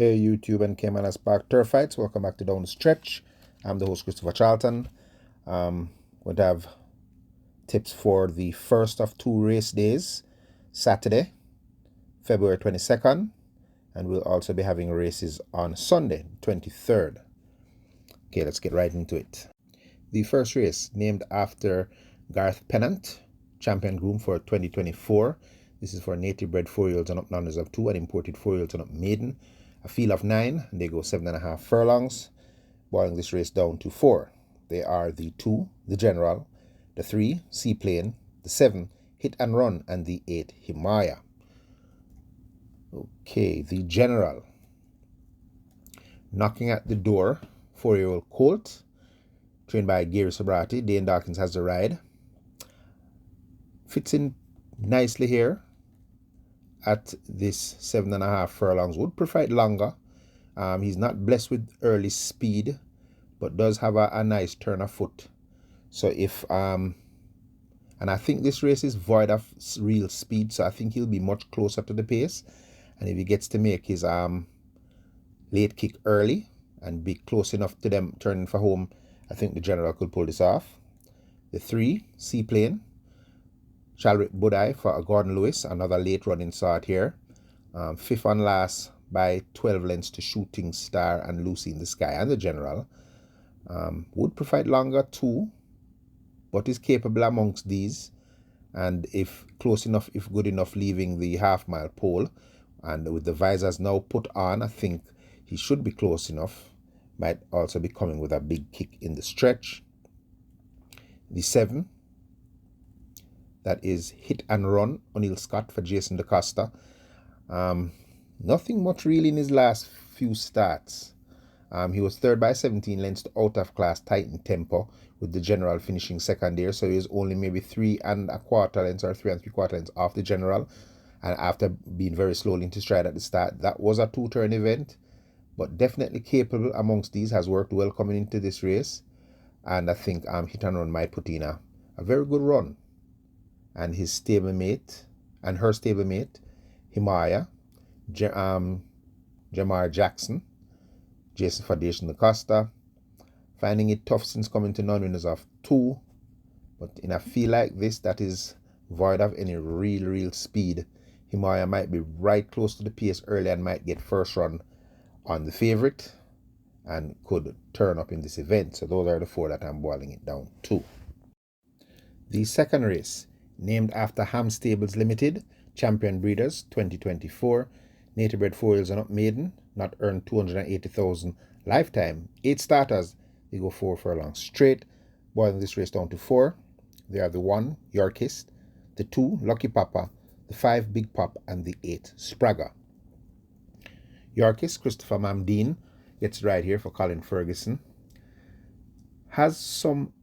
Hey YouTube and caymanas Park Turf Fights, welcome back to Down the Stretch. I'm the host Christopher Charlton. We'll have tips for the first of two race days, Saturday, February 22nd, and we'll also be having races on Sunday, 23rd. Okay, let's get right into it. The first race, named after Garth Pennant, champion groom for 2024. This is for native bred 4-year-olds and up numbers of 2 and imported 4-year-olds and up maiden. A field of 9, and they go 7.5 furlongs, boiling this race down to 4. They are the 2, the General, the 3, Seaplane, the 7, Hit and Run, and the 8, Himaya. Okay, the General. Knocking at the door, 4-year-old colt, trained by Gary Sobrati. Dane Dawkins has the ride. Fits in nicely here at this 7.5 furlongs. Would prefer it longer. He's not blessed with early speed, but does have a nice turn of foot. So if and I think this race is void of real speed, so I think he'll be much closer to the pace. And if he gets to make his late kick early and be close enough to them turning for home, I think the General could pull this off. The 3, Seaplane, Chalric Budai for Gordon Lewis, another late running start here. 5th on last by 12 lengths to Shooting Star and Lucy in the Sky and the General. Would prefer it longer too, but is capable amongst these. And if close enough, if good enough, leaving the half-mile pole, and with the visors now put on, I think he should be close enough. Might also be coming with a big kick in the stretch. The 7, that is Hit and Run, O'Neill Scott for Jason DaCosta. Nothing much really in his last few starts. He was 3rd by 17 lengths to out of class Titan Tempo, with the General finishing 2nd there. So he was only maybe 3 1/4 lengths or 3 3/4 lengths off the General. And after being very slowly into stride at the start, that was a 2-turn event. But definitely capable amongst these, has worked well coming into this race. And I think Hit and Run might put in a very good run. And his stablemate, and her stablemate, Himaya, Jamar Jackson, Jason Foundation DaCosta, finding it tough since coming to non-winners of 2. But in a field like this that is void of any real speed, Himaya might be right close to the pace early and might get first run on the favorite and could turn up in this event. So those are the 4 that I'm boiling it down to. The second race, named after Ham Stables Limited, Champion Breeders 2024, native bred 4-year-olds and up maiden, not earned 280,000 lifetime. 8 starters, they go 4 furlongs straight, boiling this race down to 4. They are the 1, Yorkist, the 2, Lucky Papa, the 5, Big Pop, and the 8, Spragger. Yorkist, Christopher Mamdeen, gets right here for Colin Ferguson. Has some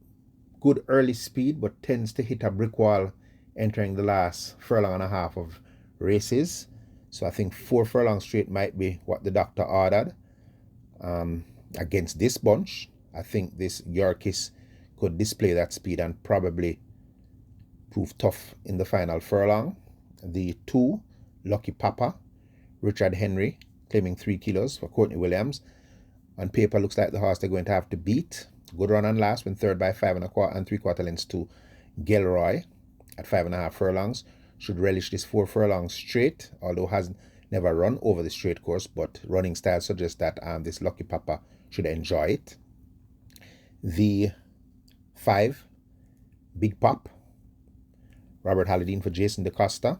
good early speed, but tends to hit a brick wall entering the last furlong and a half of races. So I think 4 furlongs straight might be what the doctor ordered. Against this bunch, I think this Yorkist could display that speed and probably prove tough in the final furlong. The 2, Lucky Papa, Richard Henry, claiming 3 kilos for Courtney Williams. On paper, looks like the horse they're going to have to beat. Good run on last, went 3rd by 5 3/4 lengths to Gilroy at 5.5 furlongs. Should relish this 4 furlongs straight, although has never run over the straight course, but running style suggests that this Lucky Papa should enjoy it. The 5, Big Pop, Robert Halladine for Jason DaCosta,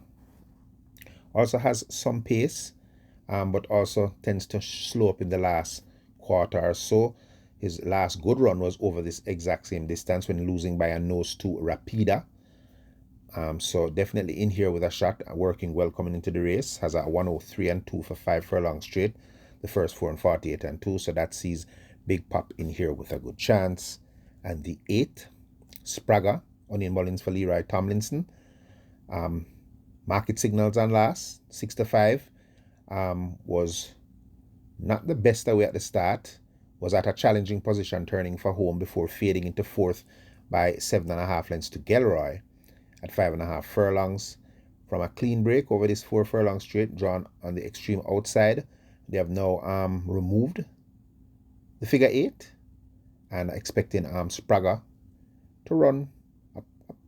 also has some pace, but also tends to slow up in the last quarter or so. His last good run was over this exact same distance when losing by a nose to Rapida. So definitely in here with a shot, working well coming into the race. Has a 103 and 2 for 5 furlongs straight. The first 4 and 48 and 2. So that sees Big Pop in here with a good chance. And the 8, Spragger, Onion Mullins for Leroy Tomlinson. Market signals on last, 6-5. Was not the best away at the start. Was at a challenging position turning for home before fading into 4th by 7.5 lengths to Gilroy at 5.5 furlongs. From a clean break over this 4 furlong straight drawn on the extreme outside, They have now removed the figure 8 and expecting Sprague to run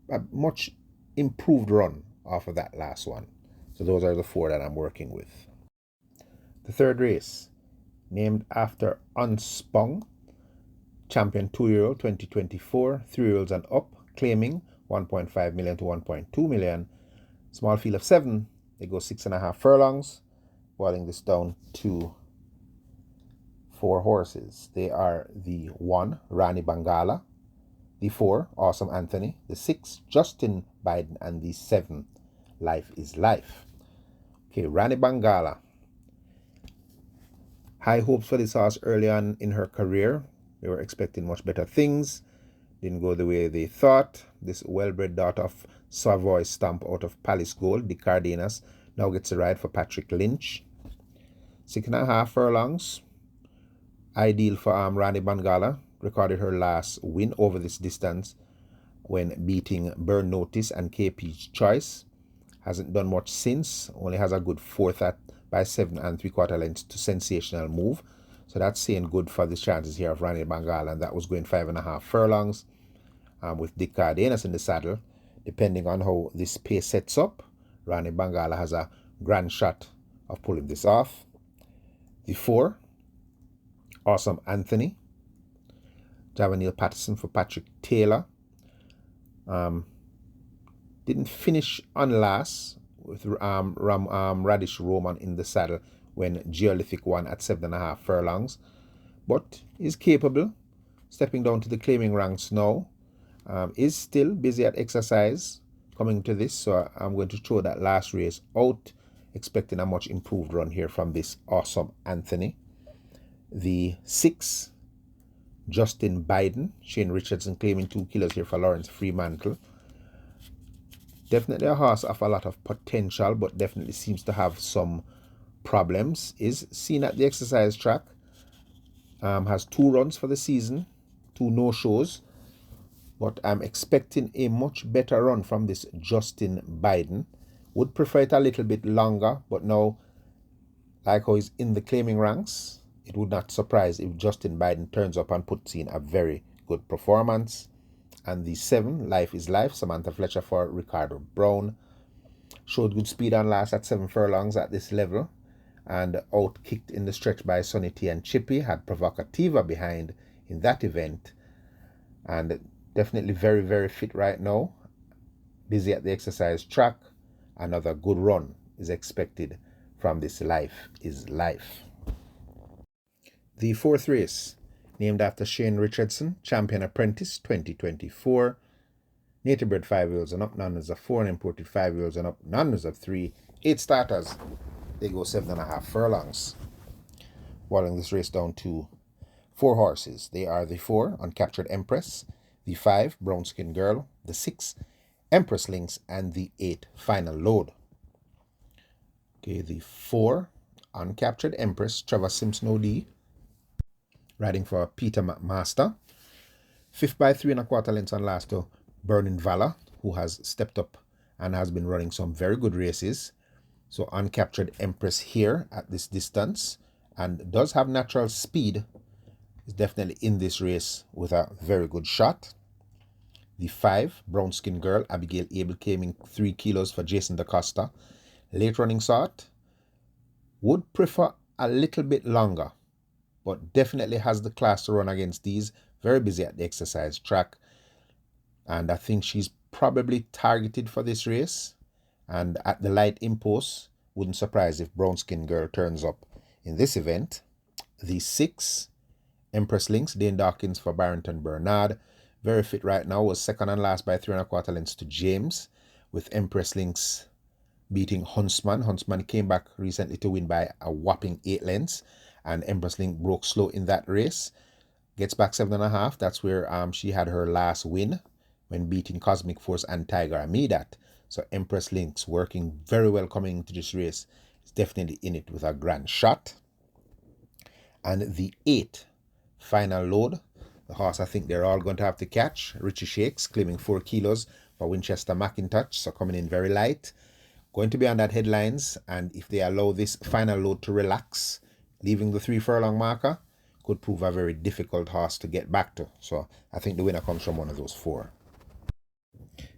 a much improved run off of that last one. So those are the 4 that I'm working with. The third race, named after Unspung, champion 2-year-old 2024, 3-year-olds and up, claiming 1.5 million to 1.2 million. Small field of 7, they go 6.5 furlongs, boiling this down to 4 horses. They are the 1, Rani Bangala, the 4, Awesome Anthony, the 6, Justin Biden, and the 7, Life is Life. Okay, Rani Bangala. High hopes for this horse early on in her career. They were expecting much better things. Didn't go the way they thought. This well-bred daughter of Savoy stamp out of Palace Gold, the Cardenas, now gets a ride for Patrick Lynch. 6.5 furlongs. Ideal for Rani Bangala. Recorded her last win over this distance when beating Burn Notice and KP's Choice. Hasn't done much since. Only has a good 4th at by 7 3/4 lengths to Sensational Move. So that's saying good for the chances here of Rani Bangala, and that was going 5.5 furlongs with Dick Cardenas in the saddle. Depending on how this pace sets up, Rani Bangala has a grand shot of pulling this off. The 4, Awesome Anthony. Javanil Patterson for Patrick Taylor. Didn't finish on last with Radish Roman in the saddle when Geolithic won at 7.5 furlongs, but is capable. Stepping down to the claiming ranks now. Is still busy at exercise coming to this, so I'm going to throw that last race out, expecting a much improved run here from this Awesome Anthony. The 6, Justin Biden, Shane Richardson claiming 2 kilos here for Lawrence Fremantle. Definitely a horse of a lot of potential, but definitely seems to have some problems. Is seen at the exercise track. Has 2 runs for the season, 2 no-shows. But I'm expecting a much better run from this Justin Biden. Would prefer it a little bit longer, but now, like how he's in the claiming ranks, it would not surprise if Justin Biden turns up and puts in a very good performance. And the 7, Life is Life, Samantha Fletcher for Ricardo Brown. Showed good speed on last at 7 furlongs at this level. And out-kicked in the stretch by Sonny T and Chippy. Had Provocativa behind in that event. And definitely very, very fit right now. Busy at the exercise track. Another good run is expected from this Life is Life. The 4th race, named after Shane Richardson, Champion Apprentice 2024. Native bred 5-year-olds and up, numbers of 4, and imported 5-year-olds and up, numbers of 3. 8 starters. They go 7.5 furlongs. Boiling this race down to 4 horses. They are the 4, Uncaptured Empress, the 5, Brown Skin Girl, the 6, Empress Links, and the 8, Final Load. Okay, the 4, Uncaptured Empress, Trevor Simpson OD, riding for Peter McMaster. 5th by 3 1/4 lengths on last to Burning Valor, who has stepped up and has been running some very good races. So Uncaptured Empress here at this distance and does have natural speed. Is definitely in this race with a very good shot. The 5, Brown Skin Girl, Abigail Abel, claiming 3 kilos for Jason DaCosta. Late running sort. Would prefer a little bit longer, but definitely has the class to run against these. Very busy at the exercise track. And I think she's probably targeted for this race. And at the light impost, wouldn't surprise if Brown Skin Girl turns up in this event. The 6, Empress Links, Dane Dawkins for Barrington Bernard. Very fit right now, was second and last by 3 1/4 lengths to James, with Empress Links beating Huntsman. Huntsman came back recently to win by a whopping 8 lengths, and Empress Link broke slow in that race. Gets back 7.5. That's where she had her last win when beating Cosmic Force and Tiger Amidat. So Empress Link's working very well coming into this race. It's definitely in it with a grand shot. And the 8, Final Load. The horse I think they're all going to have to catch. Richie Shakes claiming 4 kilos for Winchester McIntosh. So coming in very light. Going to be on that headlines. And if they allow this Final Load to relax, leaving the 3 furlong marker could prove a very difficult horse to get back to. So I think the winner comes from one of those 4.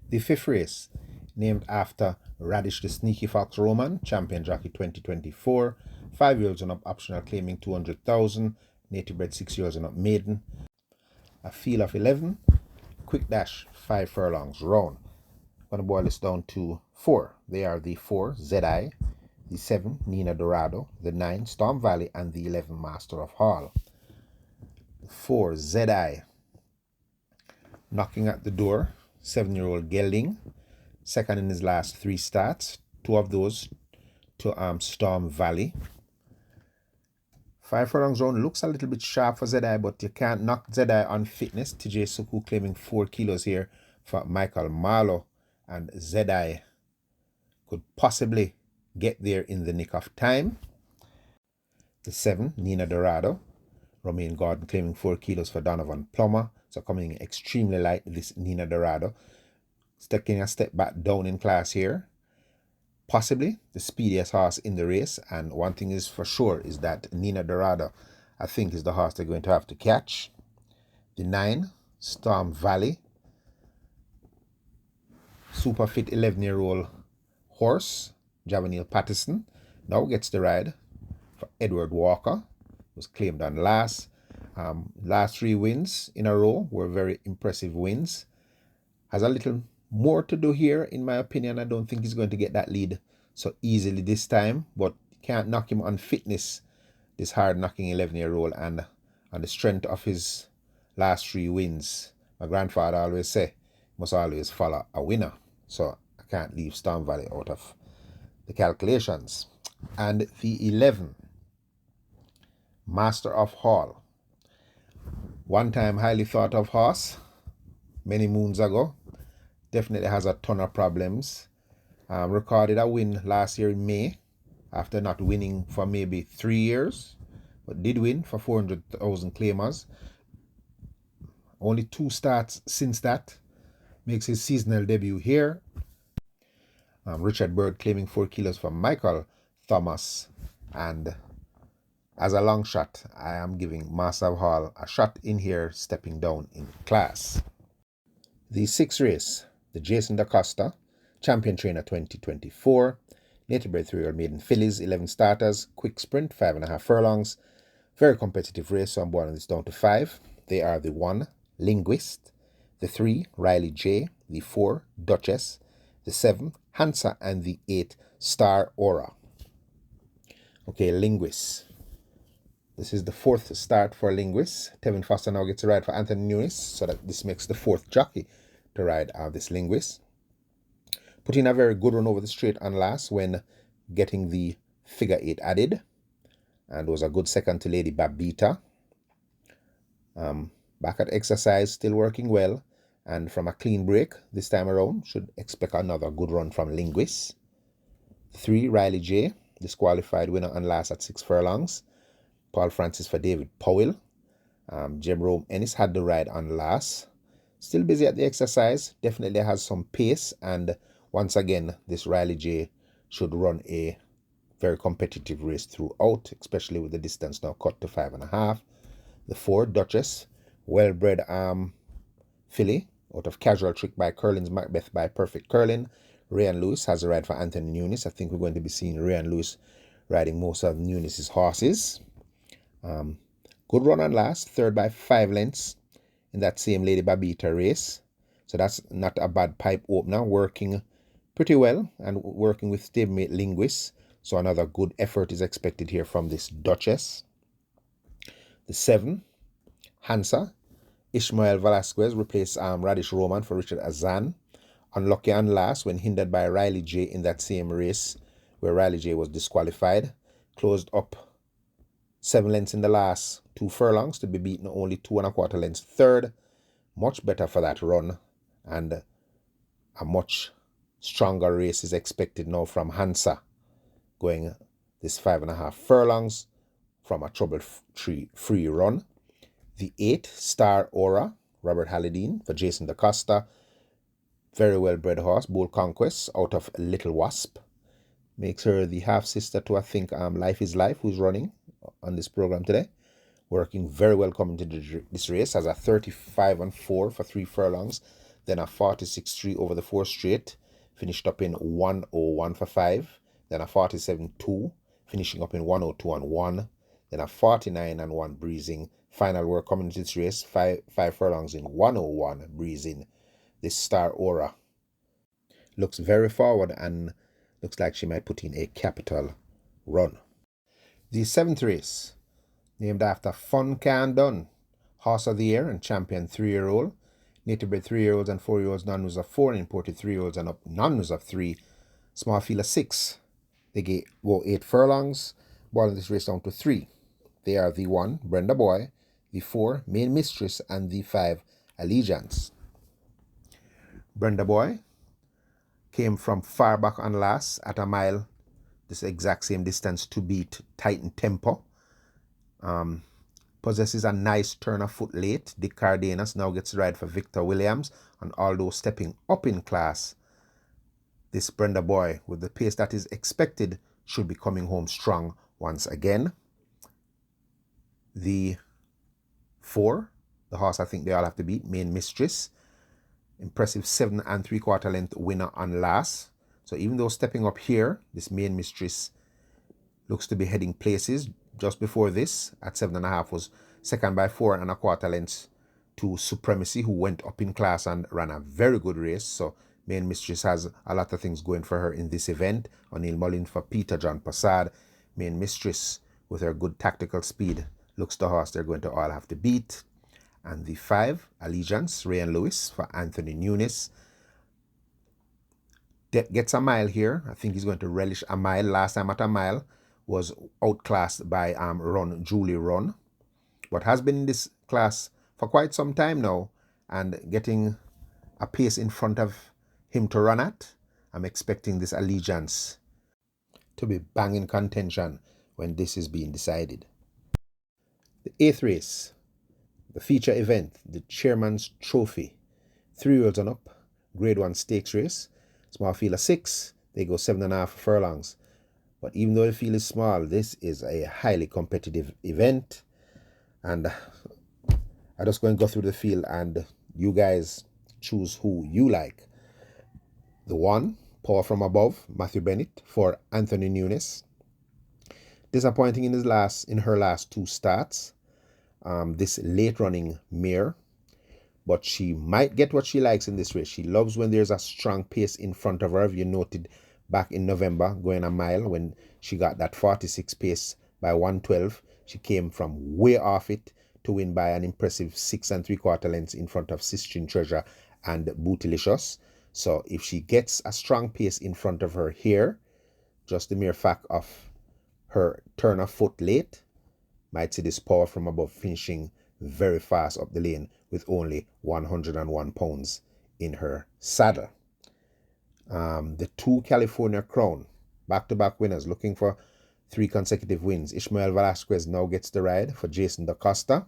The 5th race, named after Radish the Sneaky Fox Roman, Champion Jockey 2024, 5-year-olds and up optional claiming 200,000, native bred 6-year-olds and up maiden. A field of 11, quick dash, 5 furlongs round. I'm going to boil this down to 4. They are the 4, ZI, the 7, Nina Dorado, the 9, Storm Valley, and the 11, Master of Hall. 4, ZI, knocking at the door, 7-year-old Gelding, second in his last 3 starts, 2 of those to Storm Valley. 5 furlongs round looks a little bit sharp for ZI, but you can't knock ZI on fitness. TJ Suku claiming 4 kilos here for Michael Marlowe, and ZI could possibly get there in the nick of time. The 7, Nina Dorado, Romain Gordon claiming 4 kilos for Donovan Plummer, so coming extremely light, this Nina Dorado. Taking a step back down in class here. Possibly the speediest horse in the race, and one thing is for sure is that Nina Dorado, I think, is the horse they're going to have to catch. The 9, Storm Valley, super fit 11-year-old horse, Javanil Patterson, now gets the ride for Edward Walker, was claimed on last. Last 3 wins in a row were very impressive wins. Has a little more to do here, in my opinion. I don't think he's going to get that lead so easily this time, but can't knock him on fitness, this hard knocking 11-year-old, and on the strength of his last 3 wins. My grandfather always say, must always follow a winner, so I can't leave Storm Valley out of the calculations. And the 11, Master of Hall, one time highly thought of horse many moons ago, definitely has a ton of problems. Recorded a win last year in May after not winning for maybe 3 years, but did win for 400,000 claimers. Only 2 starts since that. Makes his seasonal debut here. Richard Bird claiming 4 kilos for Michael Thomas, and as a long shot, I am giving Master of Hall a shot in here, stepping down in class. The 6th race, the Jason DaCosta, Champion Trainer 2024, native bred 3-year-old maiden fillies, 11 starters, quick sprint, 5.5 furlongs. Very competitive race, so I'm boiling this down to 5. They are the 1, Linguist, the 3, Riley J, the 4, Duchess, the 7, Hansa, and the 8, Star Aura. Okay, Linguist. This is the 4th start for Linguist. Tevin Foster now gets a ride for Anthony Nunes, so that this makes the 4th jockey to ride this Linguist. Put in a very good run over the straight on last when getting the figure 8 added, and was a good second to Lady Babita. Back at exercise, still working well, and from a clean break this time around, should expect another good run from Linguist. 3, Riley J, disqualified winner on last at 6 furlongs. Paul Francis for David Powell. Jerome Ennis had the ride on last. Still busy at the exercise, definitely has some pace, and once again, this Riley J should run a very competitive race throughout, especially with the distance now cut to 5.5. The 4, Duchess, well-bred filly out of Casual Trick by Curlin's Macbeth by Perfect Curlin. Ryan Lewis has a ride for Anthony Nunes. I think we're going to be seeing Ryan Lewis riding most of Nunes' horses. Good run on last, 3rd by 5 lengths in that same Lady Babita race. So that's not a bad pipe opener, working pretty well and working with stablemate Linguist. So another good effort is expected here from this Duchess. The 7, Hansa. Ishmael Velasquez replaced Radish Roman for Richard Azan. Unlucky on last when hindered by Riley J in that same race where Riley J was disqualified. Closed up 7 lengths in the last 2 furlongs to be beaten only 2.25 lengths 3rd. Much better for that run, and a much stronger race is expected now from Hansa, going this 5.5 furlongs from a trouble-free run. The 8, Star Aura, Robert Halladine for Jason DaCosta. Very well-bred horse, Bull Conquest out of Little Wasp. Makes her the half-sister to, I think, Life is Life, who's running on this program today. Working very well coming to this race. Has a 35-4 for 3 furlongs, then a 46-3 over the 4 straight, finished up in 101 for 5, then a 47-2, finishing up in 102 and 1, then a 49 and 1 breezing. Final work coming to this race, 5 furlongs in 101 breezing. This Star Aura looks very forward and looks like she might put in a capital run. The 7th race, named after Fun Can Done, Horse of the Year and champion 3-year-old, native bred 3-year-olds and 4-year-olds, non-news of 4, and imported 3-year-olds and up, non-news of 3, small field of 6. They go 8 furlongs, boiling this race down to 3. They are the 1, Brenda Boy, the 4, Main Mistress, and the 5, Allegiance. Brenda Boy came from far back on last at a mile, this exact same distance to beat Titan Tempo. Possesses a nice turn of foot late. Dick Cardenas now gets to ride for Victor Williams, and although stepping up in class, this Brenda Boy, with the pace that is expected, should be coming home strong once again. The 4, the horse I think they all have to beat, Main Mistress, impressive 7 3/4 length winner on last. So even though stepping up here, this Main Mistress looks to be heading places. Just before this, at 7.5, was second by 4 1/4 lengths to Supremacy, who went up in class and ran a very good race. So Main Mistress has a lot of things going for her in this event. O'Neill Mullin for Peter John Passad. Main Mistress, with her good tactical speed, looks the horse they're going to all have to beat. And the 5, Allegiance, Rayan Lewis for Anthony Nunes, gets a mile here. I think he's going to relish a mile. Last time at a mile was outclassed by Run Julie Run, but has been in this class for quite some time now and getting a pace in front of him to run at. I'm expecting this Allegiance to be banging contention when this is being decided. The 8th race, the feature event, the Chairman's Trophy, 3-year-olds and up, Grade 1 stakes race, small field of 6. They go 7.5 furlongs. But even though the field is small, this is a highly competitive event. And I'm just going to go through the field and you guys choose who you like. The 1, Power From Above, Matthew Bennett for Anthony Nunes. Disappointing in her last 2 starts. This late running mare, but she might get what she likes in this race. She loves when there's a strong pace in front of her. If you noted back in November, going a mile, when she got that 46 pace by 112, she came from way off it to win by an impressive 6 3/4 lengths in front of Sistine Treasure and Bootylicious. So if she gets a strong pace in front of her here, just the mere fact of her turn of foot late, might see this Power From Above finishing very fast up the lane with only 101 pounds in her saddle. The 2, California Crown, back-to-back winners, looking for 3 consecutive wins. Ishmael Velasquez now gets the ride for Jason DaCosta.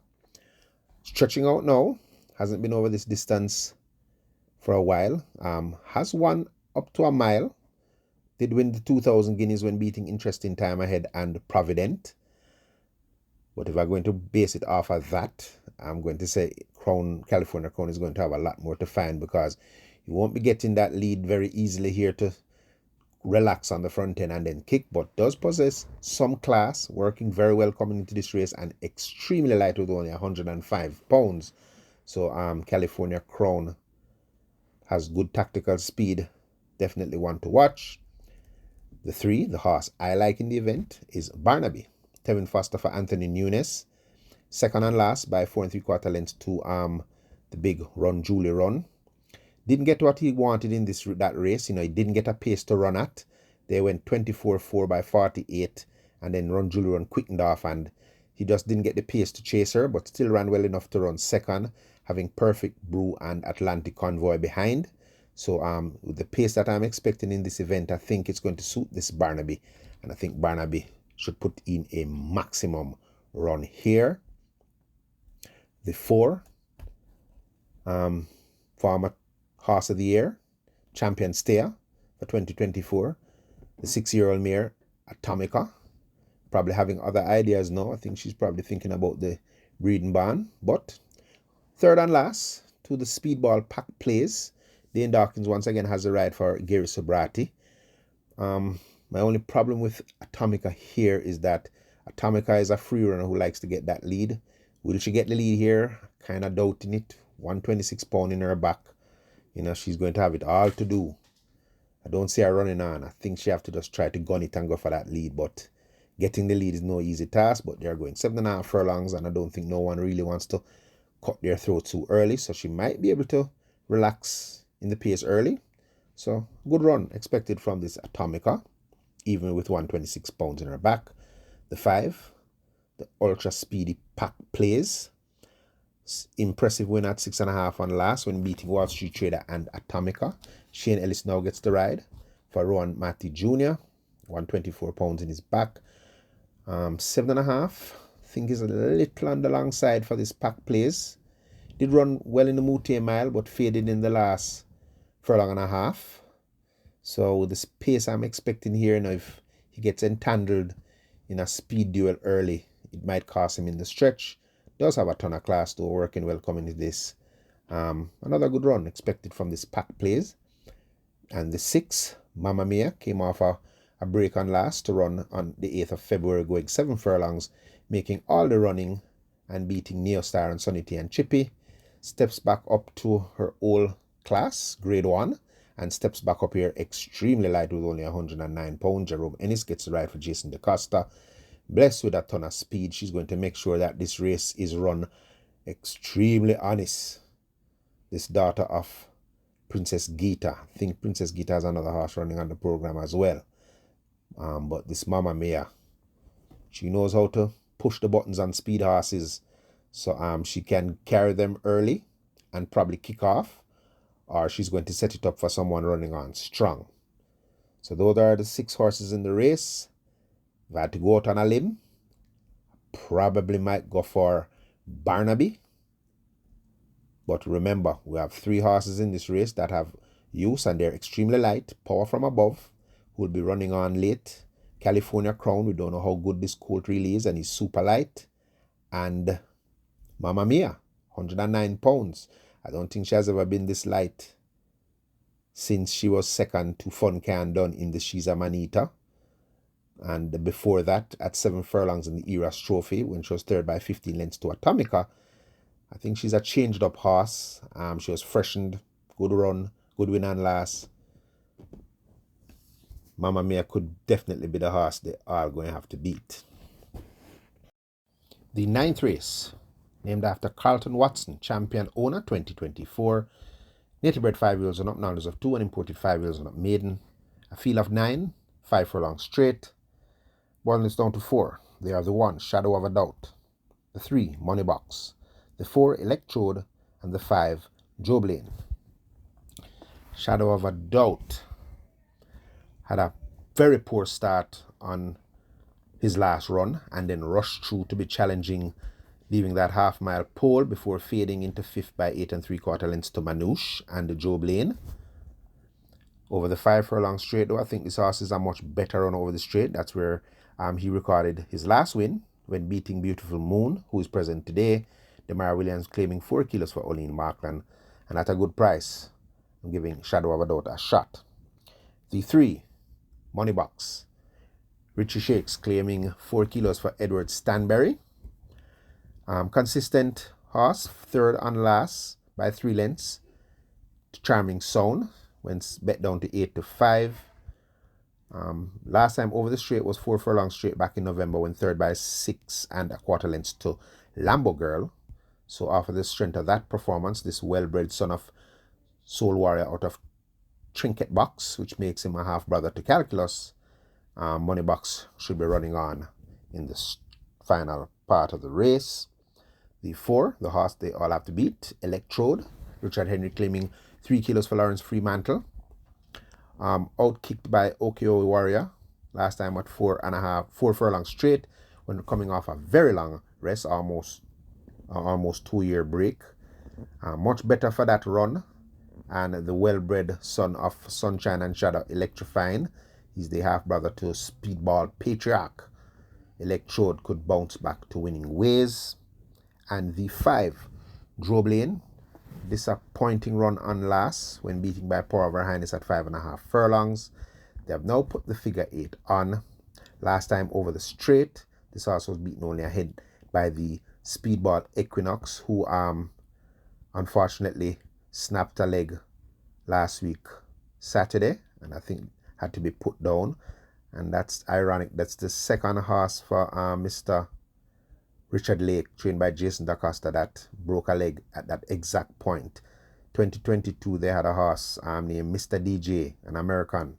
Stretching out now, hasn't been over this distance for a while. Has won up to a mile. Did win the 2,000 guineas when beating Interesting Time Ahead and Provident. But if I'm going to base it off of that, I'm going to say California Crown is going to have a lot more to find, because you won't be getting that lead very easily here to relax on the front end and then kick, but does possess some class, working very well coming into this race, and extremely light with only 105 pounds. So California Crown has good tactical speed, definitely one to watch. The 3, the horse I like in the event, is Barnaby, Tevin Foster for Anthony Nunes, second and last by 4 3/4 lengths to the big Run Julie Run. Didn't get what he wanted in that race. He didn't get a pace to run at. They went 24-4 by 48, and then Run Julie Run quickened off, and he just didn't get the pace to chase her, but still ran well enough to run second, having Perfect Brew and Atlantic Convoy behind. So with the pace that I'm expecting in this event, I think it's going to suit this Barnaby, and I think Barnaby should put in a maximum run here. The 4, former Horse of the Year, Champion Steer for 2024. The 6-year-old mare, Atomica, probably having other ideas now. I think she's probably thinking about the breeding barn. But third and last to the Speedball Pack Plays. Dane Dawkins once again has a ride for Gary Sobrati. My only problem with Atomica here is that Atomica is a free runner who likes to get that lead. Will she get the lead here? Kind of doubting it. 126 pound in her back. You know, she's going to have it all to do. I don't see her running on. I think she have to just try to gun it and go for that lead. But getting the lead is no easy task. But they're going 7.5 furlongs, and I don't think no one really wants to cut their throat too early. So she might be able to relax in the pace early. So good run expected from this Atomica, even with 126 pounds in her back. The 5, the Ultra Speedy Pack Plays. Impressive win at 6.5 on last when beating Wall Street Trader and Atomica. Shane Ellis now gets the ride for Rowan Matty Jr. 124 pounds in his back. 7.5, I think is a little on the long side for this Pack Plays. Did run well in the Moutier Mile, but faded in the last furlong and a half. So with this pace I'm expecting here, now if he gets entangled in a speed duel early, it might cost him in the stretch. Does have a ton of class though, working well coming into this. Another good run expected from this Pack Plays. And the 6, Mamma Mia, came off a break on last to run on the 8th of February, going 7 furlongs, making all the running and beating Neostar and Sunny T and Chippy. Steps back up to her old class, grade 1, and steps back up here extremely light with only 109 pounds. Jerome Ennis gets the ride for Jason DeCosta. Blessed with a ton of speed. She's going to make sure that this race is run extremely honest. This daughter of Princess Gita. I think Princess Gita has another horse running on the program as well. But this Mamma Mia, she knows how to push the buttons on speed horses. So she can carry them early and probably kick off. Or she's going to set it up for someone running on strong. So those are the 6 horses in the race. If I had to go out on a limb, probably might go for Barnaby. But remember, we have 3 horses in this race that have use and they're extremely light. Power from Above, who will be running on late. California Crown, we don't know how good this colt really is, and he's super light. And Mamma Mia, 109 pounds. I don't think she has ever been this light since she was second to Fun Can Done in the She's a Manita. And before that, at 7 furlongs in the Eras Trophy, when she was third by 15 lengths to Atomica. I think she's a changed up horse. She was freshened, good run, good win and last. Mamma Mia could definitely be the horse they are going to have to beat. The 9th race, named after Carlton Watson, champion owner 2024. Native bred 5-year-olds and up, knowledge of 2, and imported 5-year-olds and up maiden. A field of 9, 5 furlongs straight. Boiling this down to 4. They are the 1, Shadow of a Doubt. The 3, Money Box. The 4, Electrode. And the 5, Joe Blaine. Shadow of a Doubt had a very poor start on his last run and then rushed through to be challenging, leaving that half-mile pole before fading into 5th by 8 3/4 lengths to Manouche and Joe Blaine. Over the 5 furlong straight, though, I think this horse is a much better run over the straight. That's where he recorded his last win when beating Beautiful Moon, who is present today. Demar Williams claiming 4 kilos for Olin Markland, and at a good price. I'm giving Shadow of a Doubt a shot. The 3, Money Box. Richie Shakes claiming 4 kilos for Edward Stanberry. Consistent horse, third and last by 3 lengths to Charming Sound when bet down to 8-5. Last time over the straight was 4 furlong straight back in November when third by 6 1/4 lengths to Lambo Girl. So after the strength of that performance, this well-bred son of Soul Warrior out of Trinket Box, which makes him a half-brother to Calculus, Money Box should be running on in the final part of the race. The 4, the horse they all have to beat, Electrode. Richard Henry claiming 3 kilos for Lawrence Fremantle. Outkicked by Okio Warrior last time at 4 furlongs straight when coming off a very long rest, almost 2-year break. Much better for that run. And the well-bred son of Sunshine and Shadow, Electrifying. He's the half-brother to Speedball Patriarch. Electrode could bounce back to winning ways. And the 5, Droblane, disappointing run on last when beating by Power of Her Highness at 5.5 furlongs. They have now put the figure 8 on. Last time over the straight, this horse was beaten only ahead by the Speedball Equinox, who unfortunately snapped a leg last week Saturday, and I think had to be put down. And that's ironic. That's the second horse for Mr. Richard Lake, trained by Jason DaCosta, that broke a leg at that exact point. 2022, they had a horse named Mr. DJ, an American,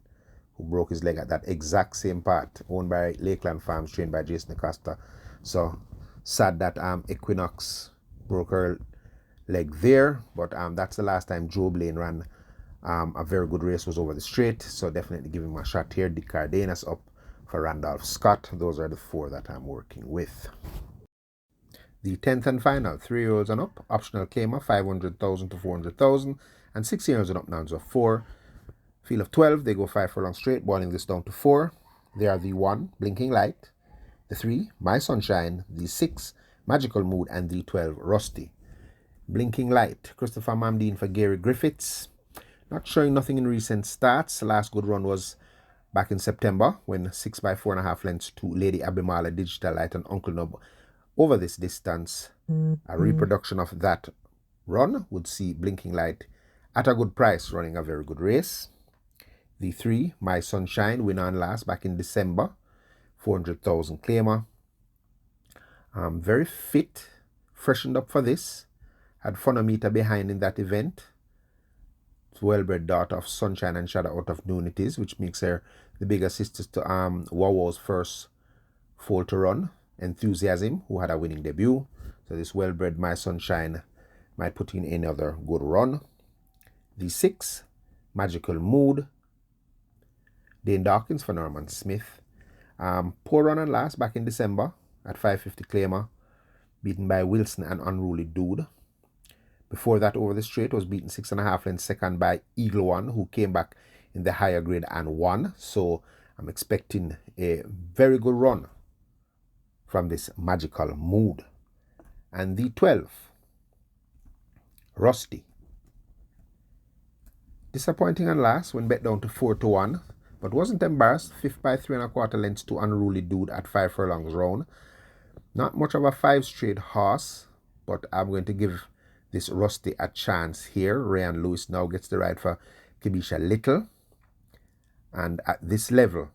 who broke his leg at that exact same part, owned by Lakeland Farms, trained by Jason DaCosta. So sad that Equinox broke her leg there, but that's the last time Droblane ran a very good race, was over the straight. So definitely give him a shot here. Dick Cardenas up for Randolph Scott. Those are the 4 that I'm working with. The 10th and final, 3-year-olds and up, optional Cayman, 500,000 to 400,000, and 6-year-olds and up now of 4. Field of 12, they go 5 furlongs straight, boiling this down to 4. They are the 1, Blinking Light, the 3, My Sunshine, the 6, Magical Mood, and the 12, Rusty. Blinking Light, Christopher Mamdine for Gary Griffiths. Not showing nothing in recent stats. The last good run was back in September when 6 by 4.5 lengths to Lady Abimala, Digital Light, and Uncle Nub over this distance. A reproduction of that run would see Blinking Light at a good price, running a very good race. The 3, My Sunshine, win on last back in December, 400,000 claimer. Very fit, freshened up for this. Had Phonometer behind in that event. Well-bred daughter of Sunshine and Shadow out of Nunities, which makes her the bigger sister to Wawa's first foal to run, Enthusiasm, who had a winning debut. So this well-bred My Sunshine might put in another good run. The 6, Magical Mood, Dane Dawkins for Norman Smith. Poor run and last back in December at 550 claimer, beaten by Wilson and Unruly Dude. Before that, over the straight, was beaten 6.5 lengths second by Eagle One, who came back in the higher grade and won. So I'm expecting a very good run from this Magical Mood. And the 12, Rusty. Disappointing and last when bet down to 4-1, but wasn't embarrassed. 5th by 3.25 lengths to Unruly Dude at 5 furlongs round. Not much of a 5 straight horse, but I'm going to give this Rusty a chance here. Ryan Lewis now gets the ride for Kibisha Little. And at this level,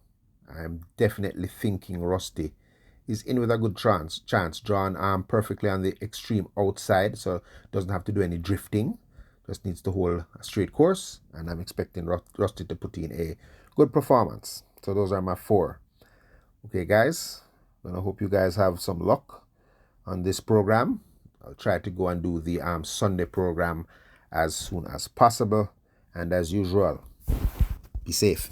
I'm definitely thinking Rusty is in with a good chance. Drawn perfectly on the extreme outside, so doesn't have to do any drifting. Just needs to hold a straight course. And I'm expecting Rusty to put in a good performance. So those are my 4. Okay, guys. And I hope you guys have some luck on this program. I'll try to go and do the Sunday program as soon as possible. And as usual, be safe.